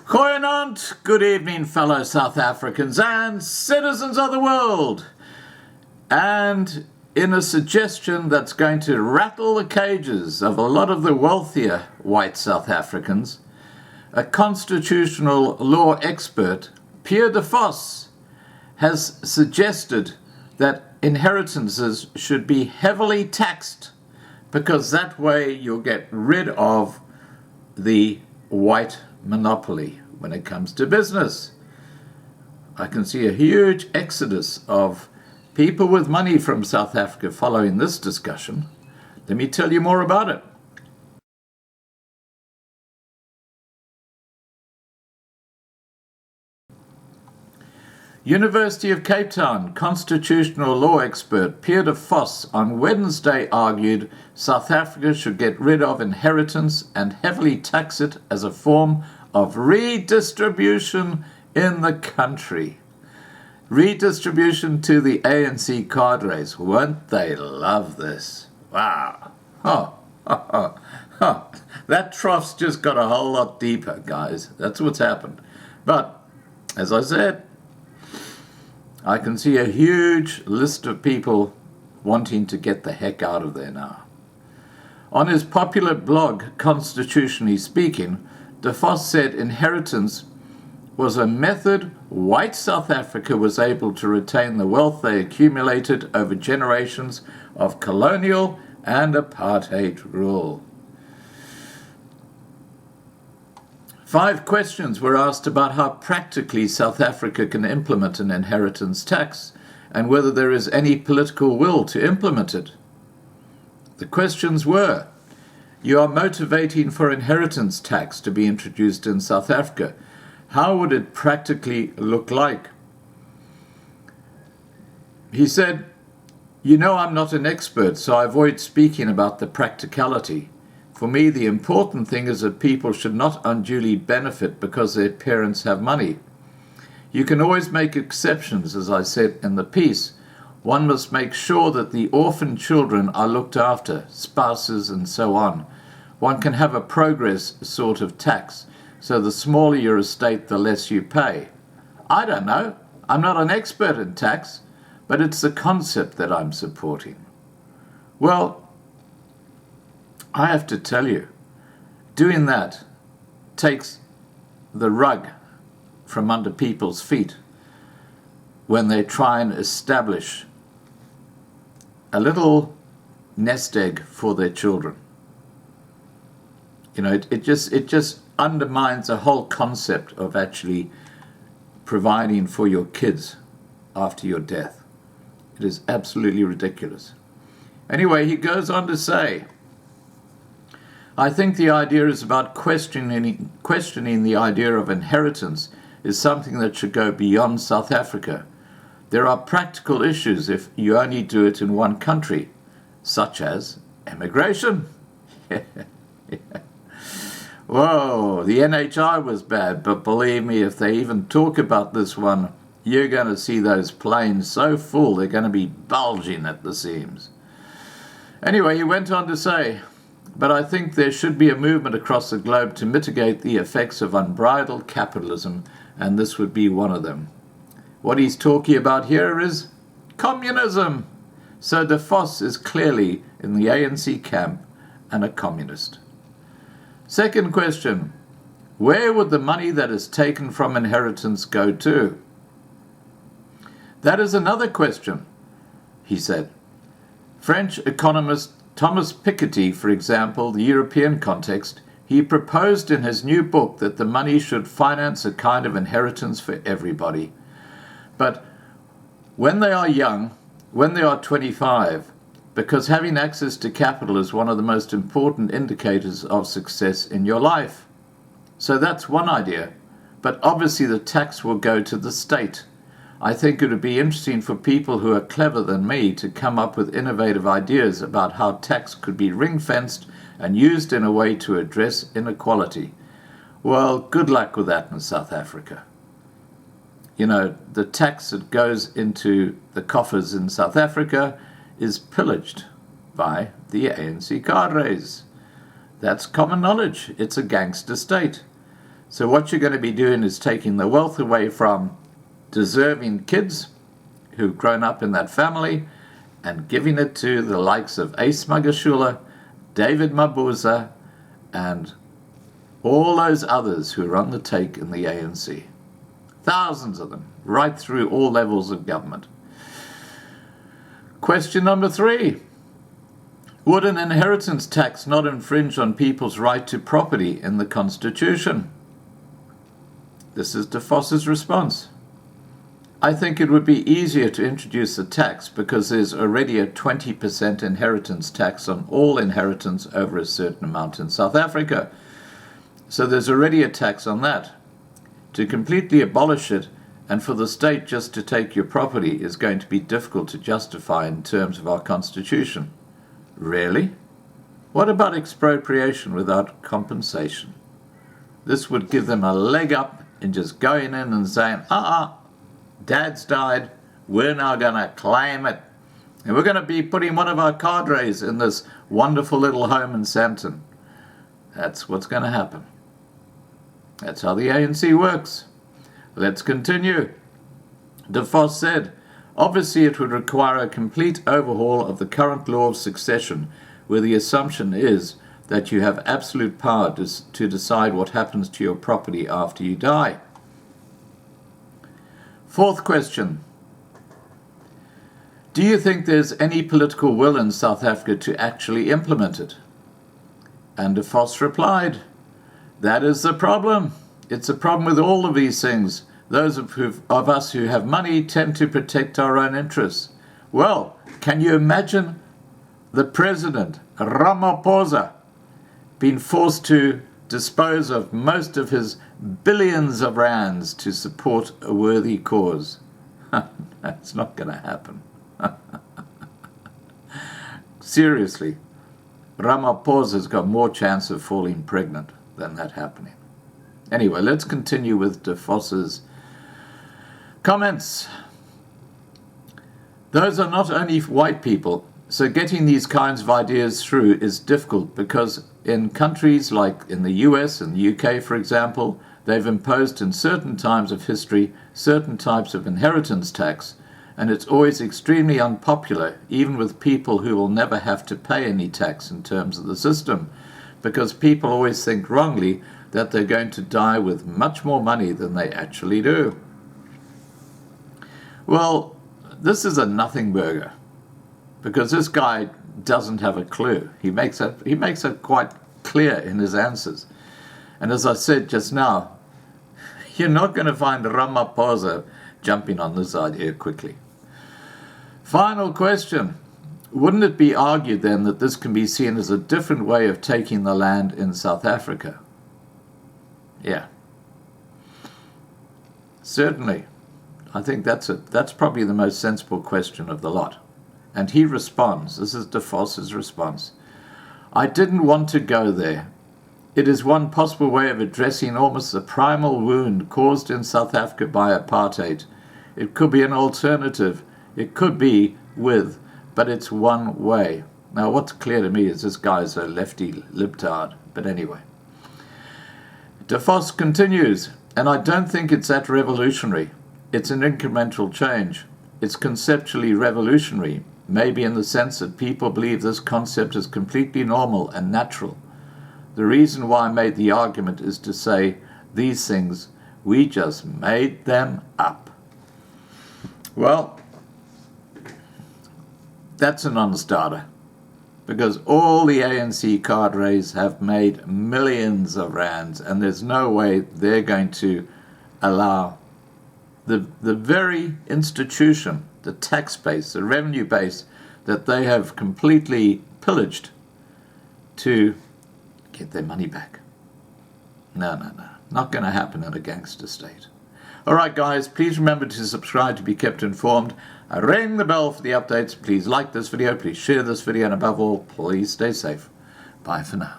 Goeienaand, good evening, fellow South Africans and citizens of the world. And in a suggestion that's going to rattle the cages of a lot of the wealthier white South Africans, a constitutional law expert, Pierre de Vos, has suggested that inheritances should be heavily taxed because that way you'll get rid of the white monopoly when it comes to business. I can see a huge exodus of people with money from South Africa following this discussion. Let me tell you more about it. University of Cape Town constitutional law expert Pierre de Vos on Wednesday argued South Africa should get rid of inheritance and heavily tax it as a form of redistribution in the country. Redistribution to the ANC cadres. Won't they love this? Wow. That trough's just got a whole lot deeper, guys. That's what's happened. But, as I said, I can see a huge list of people wanting to get the heck out of there now. On his popular blog, Constitutionally Speaking, De Vos said inheritance was a method white South Africa was able to retain the wealth they accumulated over generations of colonial and apartheid rule. 5 questions were asked about how practically South Africa can implement an inheritance tax and whether there is any political will to implement it. The questions were: you are motivating for inheritance tax to be introduced in South Africa. How would it practically look like? He said, you know I'm not an expert, so I avoid speaking about the practicality. For me, the important thing is that people should not unduly benefit because their parents have money. You can always make exceptions, as I said in the piece. One must make sure that the orphan children are looked after, spouses and so on. One can have a progress sort of tax, so the smaller your estate, the less you pay. I don't know. I'm not an expert in tax, but it's the concept that I'm supporting. Well, I have to tell you, doing that takes the rug from under people's feet when they try and establish a little nest egg for their children. You know, it just undermines the whole concept of actually providing for your kids after your death. It is absolutely ridiculous. Anyway, he goes on to say, I think the idea is about questioning the idea of inheritance is something that should go beyond South Africa. There are practical issues if you only do it in one country, such as immigration. Whoa, the NHI was bad, but believe me, if they even talk about this one, you're going to see those planes so full they're going to be bulging at the seams. Anyway, he went on to say, but I think there should be a movement across the globe to mitigate the effects of unbridled capitalism, and this would be one of them. What he's talking about here is communism. So De Vos is clearly in the ANC camp and a communist. Second question, where would the money that is taken from inheritance go to? That is another question, he said. French economist Thomas Piketty, for example, the European context, he proposed in his new book that the money should finance a kind of inheritance for everybody. But when they are young, when they are 25, because having access to capital is one of the most important indicators of success in your life. So that's one idea, but obviously the tax will go to the state. I think it would be interesting for people who are clever than me to come up with innovative ideas about how tax could be ring-fenced and used in a way to address inequality. Well, good luck with that in South Africa. You know, the tax that goes into the coffers in South Africa is pillaged by the ANC cadres. That's common knowledge. It's a gangster state. So what you're going to be doing is taking the wealth away from deserving kids who've grown up in that family and giving it to the likes of Ace Magashule, David Mabuza, and all those others who are on the take in the ANC. Thousands of them, right through all levels of government. Question number 3. Would an inheritance tax not infringe on people's right to property in the Constitution? This is De Vos's response. I think it would be easier to introduce a tax because there's already a 20% inheritance tax on all inheritance over a certain amount in South Africa. So there's already a tax on that. To completely abolish it and for the state just to take your property is going to be difficult to justify in terms of our Constitution. Really? What about expropriation without compensation? This would give them a leg up in just going in and saying, Dad's died, we're now going to claim it. And we're going to be putting one of our cadres in this wonderful little home in Sandton. That's what's going to happen. That's how the ANC works. Let's continue. De Vos said, obviously it would require a complete overhaul of the current law of succession, where the assumption is that you have absolute power to decide what happens to your property after you die. 4th question. Do you think there's any political will in South Africa to actually implement it? And De Vos replied, that is the problem. It's a problem with all of these things. Those of us who have money tend to protect our own interests. Well, can you imagine the president, Ramaphosa, being forced to dispose of most of his billions of rands to support a worthy cause? That's not going to happen. Seriously, Ramaphosa's got more chance of falling pregnant than that happening. Anyway, let's continue with De Vos's comments. Those are not only white people, so getting these kinds of ideas through is difficult because in countries like in the US and the UK, for example, they've imposed in certain times of history certain types of inheritance tax, and it's always extremely unpopular, even with people who will never have to pay any tax in terms of the system, because people always think wrongly that they're going to die with much more money than they actually do. Well, this is a nothing burger, because this guy doesn't have a clue. He makes it quite clear in his answers. And as I said just now, you're not going to find Ramaphosa jumping on this idea quickly. Final question. Wouldn't it be argued then that this can be seen as a different way of taking the land in South Africa? Yeah. Certainly. I think that's probably the most sensible question of the lot. And he responds, this is De Vos's response, I didn't want to go there. It is one possible way of addressing almost the primal wound caused in South Africa by apartheid. It could be an alternative. It could be with, but it's one way. Now, what's clear to me is this guy's a lefty libtard. But anyway. De Vos continues, and I don't think it's that revolutionary. It's an incremental change. It's conceptually revolutionary, maybe in the sense that people believe this concept is completely normal and natural. The reason why I made the argument is to say these things, we just made them up. Well, that's a non-starter, because all the ANC cadres have made millions of rands, and there's no way they're going to allow the very institution, the tax base, the revenue base that they have completely pillaged to get their money back. No. Not going to happen in a gangster state. All right, guys, please remember to subscribe to be kept informed. Ring the bell for the updates. Please like this video. Please share this video. And above all, please stay safe. Bye for now.